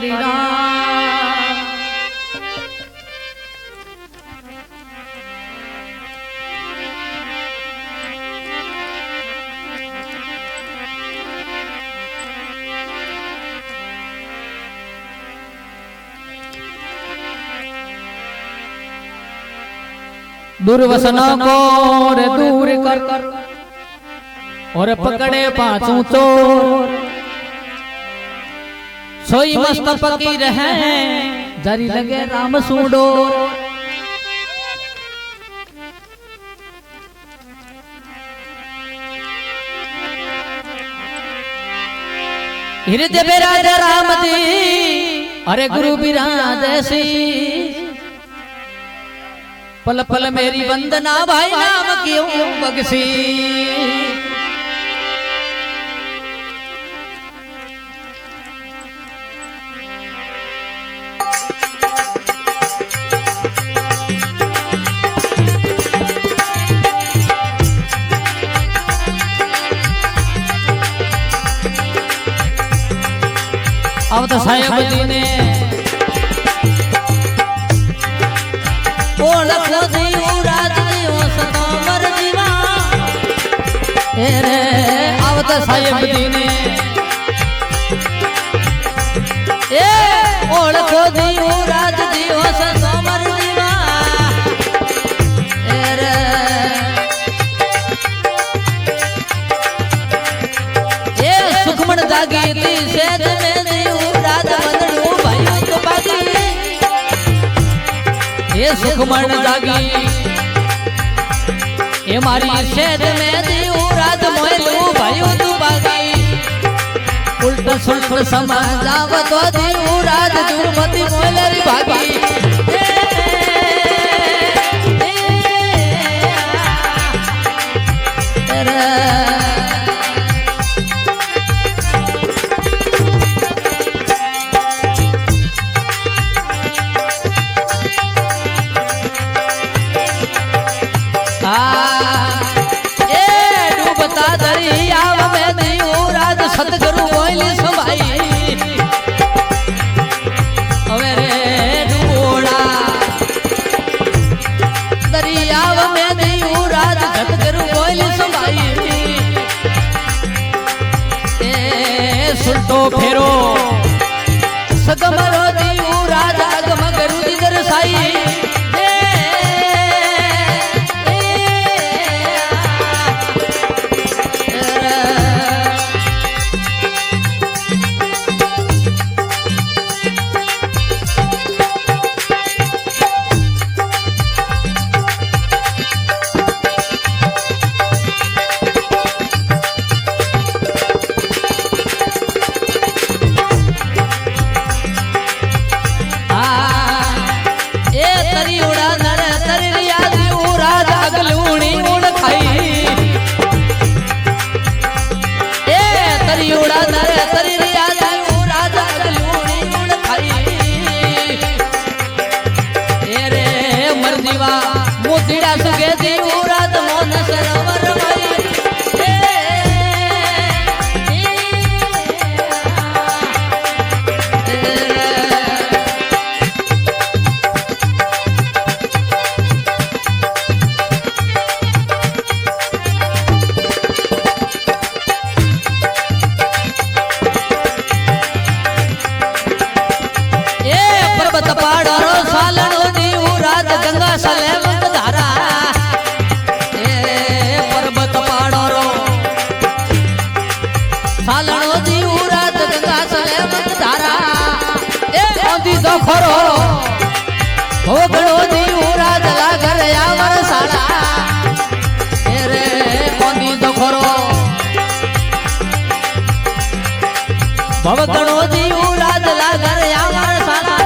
हरि राम। दुर्वसनों को रे दूर कर और पकड़े पांचों चोर, सोई मस्त फकीर है जरी लगे राम सूडो। हृदय विराज राम दी अरे गुरु विराज सी, पल पल मेरी वंदना भाई नाम क्यों बगसी। अब तो साहेब जी ने आवत साहेब जी ने ओळखो दियो राज दियो समर जीवा। सुखमण जागी थी सेज में दियो राज बंदड़ू भाई तो बागी। ये सुखमण जागी ये मारी शेद में दियो राज मोयलू भाई तू बागी। उल्टा सुल्ट समाज आवत दियो राज दुर्मति मोयलरी भागी। सतगुरु मोइली सभाई अवे रे डूबोड़ा दरियाव में दियो राज सतगुरु मोइली सभाई। ए सुल्टो फेरो सगमरो दियो राज अगम गुरु दी दरसाई। मोतीड़ा सुगे दियो राज मोन सरोवर भाई। पर्वत पहाड़ो सालनो दियो राज गंगा सले सालनो दियो राज गंगा सले धारा। ए औंधी तो खरो भोगड़ो दियो राज लागर यावर साला। रे औंधी तो खरो भोगड़ो दियो राज लागर यावर साला।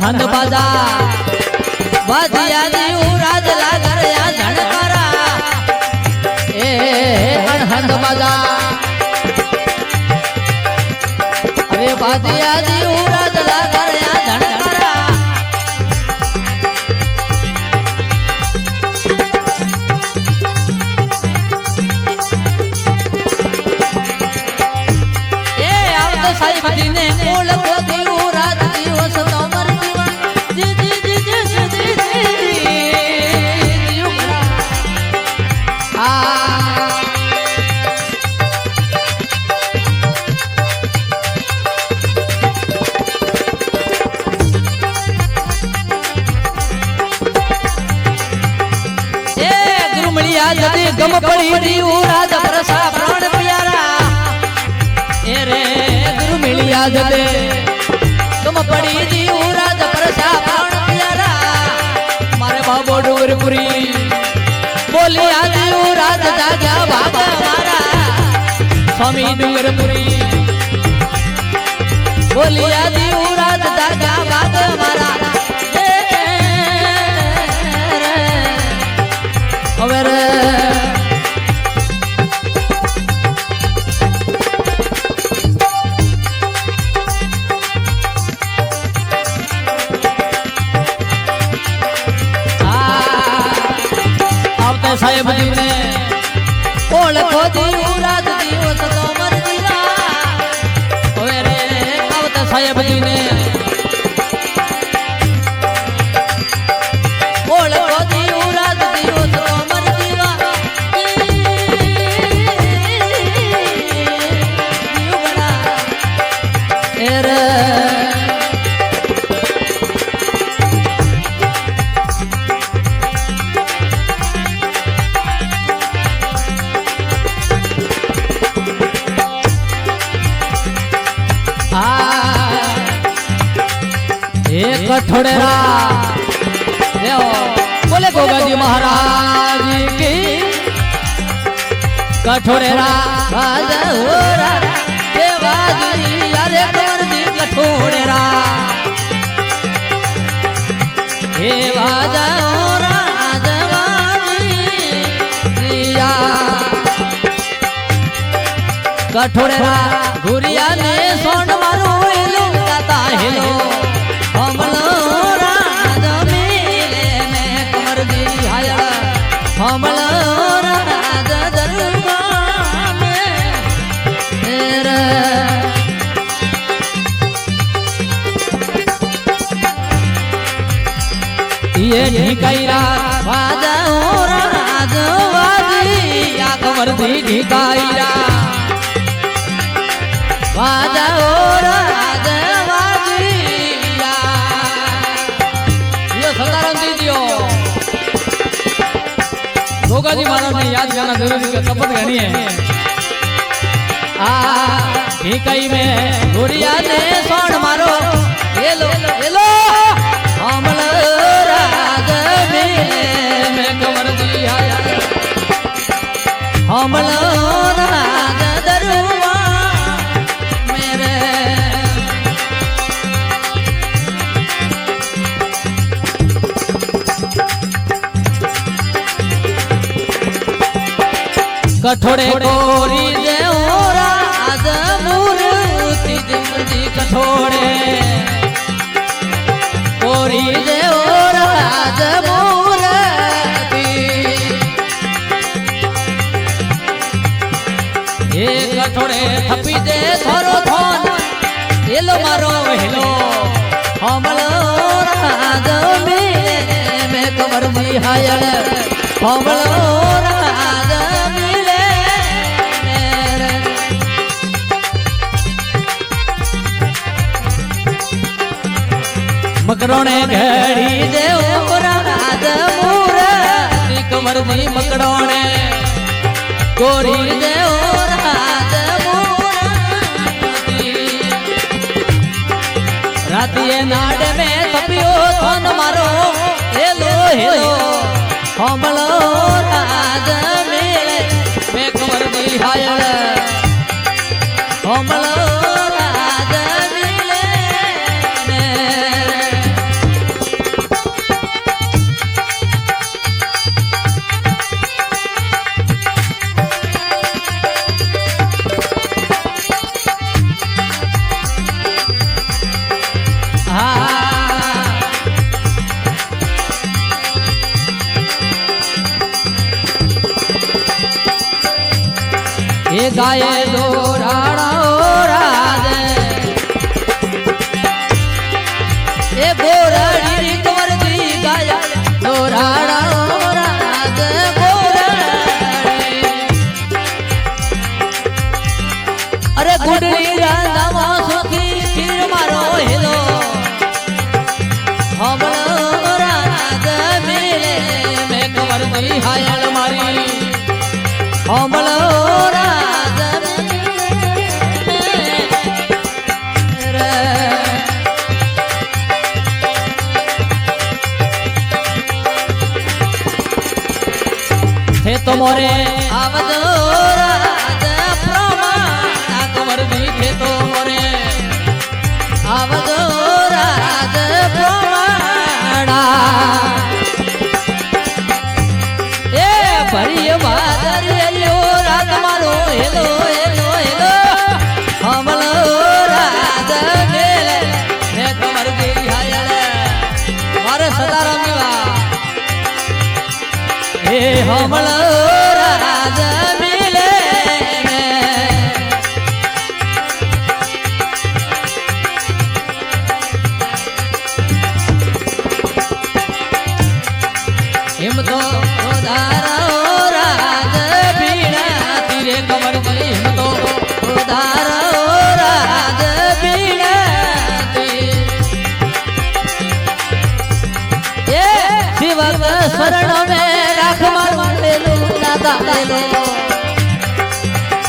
हंद बाजा वादिया दियो राज लागर या झणकारा। ए हंद बाजा अरे बादिया दी उराद लागया धनकारा ए आवतो साहिब दी ने ओळखो दी उराद दिवस तो मर जीवा जी जी जी जी जी जी आ जदी गम पड़ी दी उराद प्रसा प्राण प्यारा ए रे गुरु मिलिया जदे गम पड़ी दी उराद प्रसा प्राण प्यारा मारे बाबो डूंगरपुरी बोलिया दी उराद जाग्या भाग मारा स्वामी डूंगरपुरी बोलिया दी उराद जाग्या भाग मारा अवर आवते साहेब जी ने ओळखो दी उराद दिवस तो मर जीवा अवर आवते साहेब जी ने ओळखो दी उराद दिवस तो मर जीवा युगना एर एक कठोरेरा बोले गोगा जी महाराज की कठोरेरा बाजा होरा देवाजी अरे कमर जी कठोरेरा हे बाजा होरा देवाजी लिया कठोरेरा गुरिया ने सोन मारो हेलो गाता हेलो हमलो राज मिले में कमर दी हाया हमलो राज दरबार में तेरा ये ढिकाईरा वाजा राज वाजी या कमर दी ढिकाईरा वाजा राज गोगा जी महाराज ने याद करना जरूरी है शपथ करनी है आ ढिकाई में गुड़िया ने सोन मारो हेलो हेलो हमल राज मिले में कमर दी आया हमल राज दरबार मेरे कठोरे कोरी दे ओरा आज मूर्ति जिंदगी कठोरे कोरी दे ओरा आज मूर्ति ये कठोरे थपी दे थोरो थोन हेलो मारो हेलो हमलो राज में कमर दी हायल हमलो राज मकड़ोने घड़ी दे राज मूर्ति कमर दी मकड़ोने गोरी दे राज मूर्ति रातिए नाड़ में तपियो थोन मारो हेलो हेलो हमलो राज मिले में कमर दी हायल हमलो राज मिले એ ગાય દોરાણો રાજ એ ગોરાણી કમરજી ગાય દોરાણો રાજ ગોરાણી અરે ગુડરી રાધામાં સુખી ખીર મારો હેલો હમણો રાજ મેલે મેં કમરજી હાયલ મારી હમણો तो मोरे आवदो राज प्रमाण कमरजी थे तो मोरे आवदो राज प्रमाण ए भरी बादर एलो रात मारो हेलो हेलो हेलो हमलो राज मेले हे कमरजी हायल मारे सदाराम जीवा हे हमलो राज मिले हिम तो उधारो राज बीना तीरे कमर जी हिम तो उधारो राज बीना ये शिवक शरण में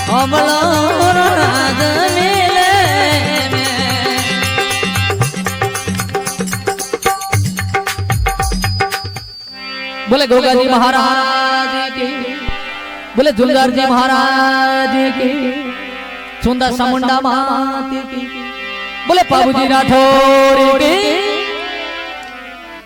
हमलो राज मिले बोले गोगा जी महाराज की बोले जुलजार जी महाराज की सुंदर समुंडा माती की बोले पाबू जी राठौर की